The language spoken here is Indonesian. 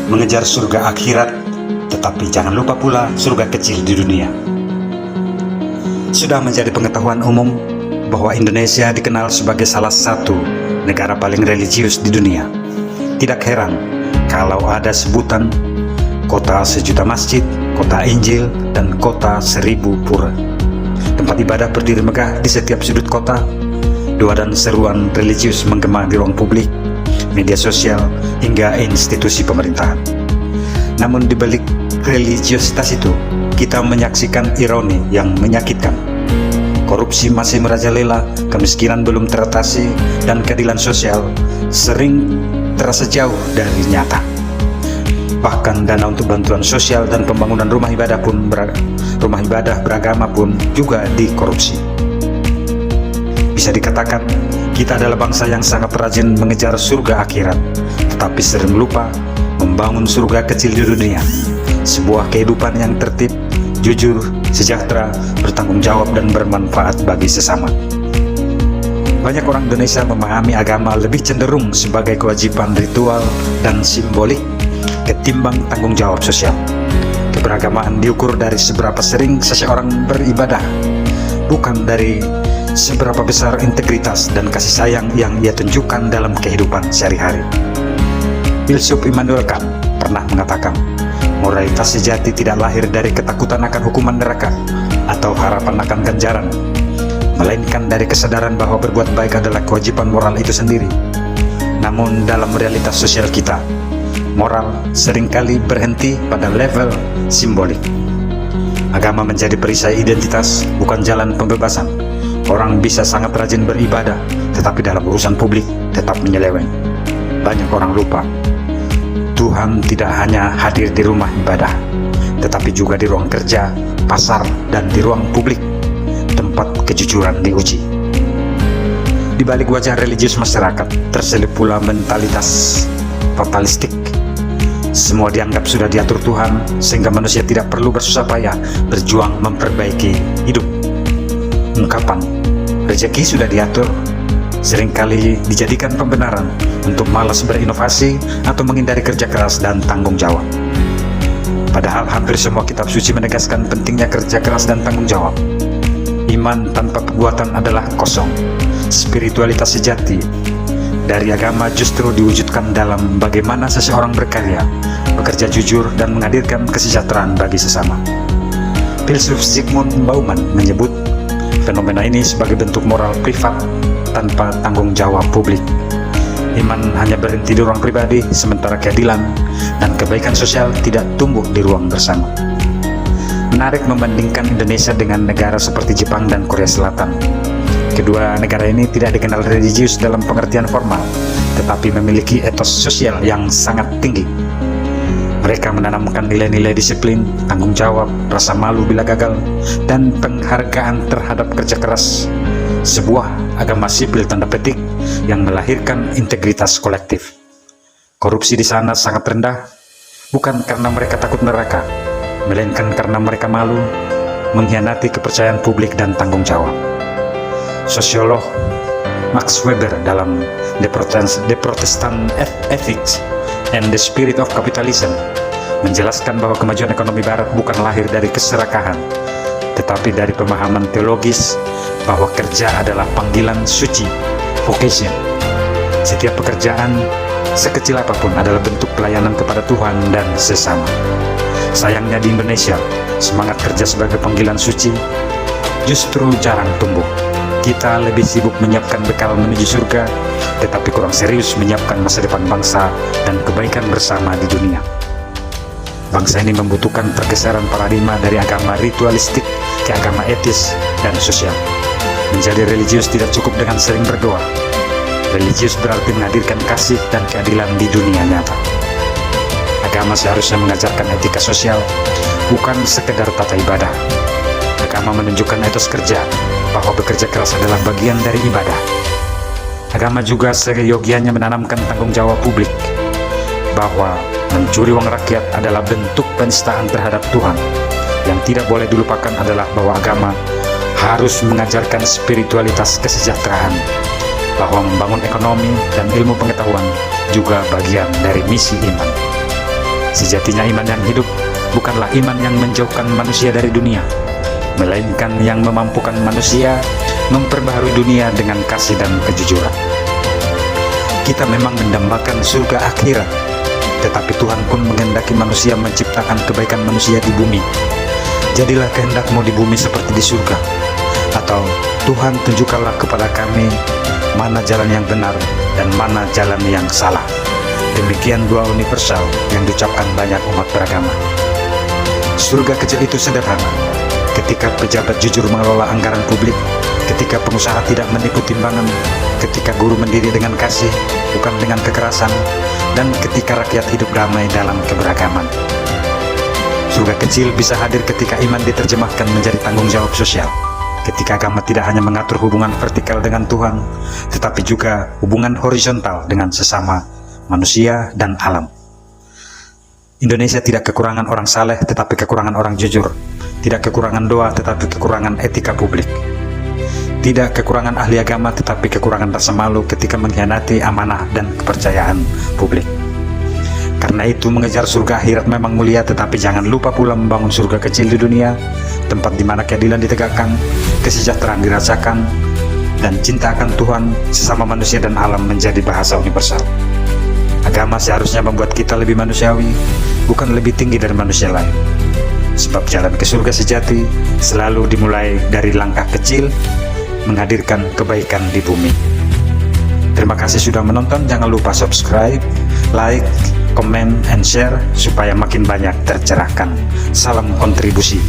mengejar surga akhirat, tetapi jangan lupa pula surga kecil di dunia. Sudah menjadi pengetahuan umum bahwa Indonesia dikenal sebagai salah satu negara paling religius di dunia. Tidak heran kalau ada sebutan kota sejuta masjid, kota Injil, dan kota seribu pura. Tempat ibadah berdiri megah di setiap sudut kota. Doa dan seruan religius menggema di ruang publik, media sosial, hingga institusi pemerintahan. Namun di balik religiositas itu, kita menyaksikan ironi yang menyakitkan. Korupsi masih merajalela, kemiskinan belum teratasi, dan keadilan sosial sering terasa jauh dari nyata. Bahkan dana untuk bantuan sosial dan pembangunan rumah ibadah beragama pun juga dikorupsi. Bisa dikatakan, kita adalah bangsa yang sangat rajin mengejar surga akhirat, tetapi sering lupa membangun surga kecil di dunia. Sebuah kehidupan yang tertib, jujur, sejahtera, bertanggung jawab, dan bermanfaat bagi sesama. Banyak orang Indonesia memahami agama lebih cenderung sebagai kewajiban ritual dan simbolik ketimbang tanggung jawab sosial. Keberagamaan diukur dari seberapa sering seseorang beribadah, bukan dari seberapa besar integritas dan kasih sayang yang ia tunjukkan dalam kehidupan sehari-hari. Filsuf Immanuel Kant pernah mengatakan, moralitas sejati tidak lahir dari ketakutan akan hukuman neraka atau harapan akan ganjaran, melainkan dari kesadaran bahwa berbuat baik adalah kewajiban moral itu sendiri. Namun dalam realitas sosial kita, moral seringkali berhenti pada level simbolik. Agama menjadi perisai identitas, bukan jalan pembebasan. Orang bisa sangat rajin beribadah, tetapi dalam urusan publik tetap menyeleweng. Banyak orang lupa, Tuhan tidak hanya hadir di rumah ibadah, tetapi juga di ruang kerja, pasar, dan di ruang publik, tempat kejujuran diuji. Di balik wajah religius masyarakat, terselip pula mentalitas fatalistik. Semua dianggap sudah diatur Tuhan, sehingga manusia tidak perlu bersusah payah berjuang memperbaiki hidup. Ungkapan rezeki sudah diatur seringkali dijadikan pembenaran untuk malas berinovasi atau menghindari kerja keras dan tanggung jawab. Padahal hampir semua kitab suci menegaskan pentingnya kerja keras dan tanggung jawab. Iman tanpa perbuatan adalah kosong. Spiritualitas sejati dari agama justru diwujudkan dalam bagaimana seseorang berkarya, bekerja jujur, dan menghadirkan kesejahteraan bagi sesama. Filsuf Zygmunt Bauman menyebut fenomena ini sebagai bentuk moral privat tanpa tanggung jawab publik. Iman hanya berhenti di ruang pribadi, sementara keadilan dan kebaikan sosial tidak tumbuh di ruang bersama. Menarik membandingkan Indonesia dengan negara seperti Jepang dan Korea Selatan. Kedua negara ini tidak dikenal religius dalam pengertian formal, tetapi memiliki etos sosial yang sangat tinggi. Mereka menanamkan nilai-nilai disiplin, tanggung jawab, rasa malu bila gagal, dan penghargaan terhadap kerja keras. Sebuah agama sipil tanda petik yang melahirkan integritas kolektif. Korupsi di sana sangat rendah, bukan karena mereka takut neraka, melainkan karena mereka malu mengkhianati kepercayaan publik dan tanggung jawab. Sosiolog Max Weber dalam The Protestant Ethics and the Spirit of Capitalism menjelaskan bahwa kemajuan ekonomi barat bukan lahir dari keserakahan, tetapi dari pemahaman teologis bahwa kerja adalah panggilan suci, vocation. Setiap pekerjaan, sekecil apapun, adalah bentuk pelayanan kepada Tuhan dan sesama. Sayangnya di Indonesia, semangat kerja sebagai panggilan suci justru jarang tumbuh. Kita lebih sibuk menyiapkan bekal menuju surga, tetapi kurang serius menyiapkan masa depan bangsa dan kebaikan bersama di dunia. Bangsa ini membutuhkan pergeseran paradigma dari agama ritualistik ke agama etis dan sosial. Menjadi religius tidak cukup dengan sering berdoa. Religius berarti menghadirkan kasih dan keadilan di dunia nyata. Agama seharusnya mengajarkan etika sosial, bukan sekedar tata ibadah. Agama menunjukkan etos kerja, bahwa bekerja keras adalah bagian dari ibadah. Agama juga seyogianya menanamkan tanggung jawab publik, bahwa mencuri uang rakyat adalah bentuk penistaan terhadap Tuhan. Yang tidak boleh dilupakan adalah bahwa agama harus mengajarkan spiritualitas kesejahteraan, bahwa membangun ekonomi dan ilmu pengetahuan juga bagian dari misi iman. Sejatinya iman yang hidup bukanlah iman yang menjauhkan manusia dari dunia, melainkan yang memampukan manusia memperbaharui dunia dengan kasih dan kejujuran. Kita memang mendambakan surga akhirat, tetapi Tuhan pun menghendaki manusia menciptakan kebaikan manusia di bumi. Jadilah kehendakmu di bumi seperti di surga. Atau, Tuhan tunjukkanlah kepada kami mana jalan yang benar dan mana jalan yang salah. Demikian doa universal yang diucapkan banyak umat beragama. Surga kecil itu sederhana. Ketika pejabat jujur mengelola anggaran publik, ketika pengusaha tidak menipu timbangan, ketika guru mendidik dengan kasih, bukan dengan kekerasan, dan ketika rakyat hidup damai dalam keberagaman. Surga kecil bisa hadir ketika iman diterjemahkan menjadi tanggung jawab sosial, ketika agama tidak hanya mengatur hubungan vertikal dengan Tuhan, tetapi juga hubungan horizontal dengan sesama manusia dan alam. Indonesia tidak kekurangan orang saleh, tetapi kekurangan orang jujur. Tidak kekurangan doa, tetapi kekurangan etika publik. Tidak kekurangan ahli agama, tetapi kekurangan rasa malu ketika mengkhianati amanah dan kepercayaan publik. Karena itu, mengejar surga akhirat memang mulia, tetapi jangan lupa pula membangun surga kecil di dunia, tempat di mana keadilan ditegakkan, kesejahteraan dirasakan, dan cinta akan Tuhan, sesama manusia dan alam menjadi bahasa universal. Agama seharusnya membuat kita lebih manusiawi, bukan lebih tinggi dari manusia lain. Sebab jalan ke surga sejati selalu dimulai dari langkah kecil, menghadirkan kebaikan di bumi. Terima kasih sudah menonton. Jangan lupa subscribe, like, comment, and share supaya makin banyak tercerahkan. Salam kontribusi.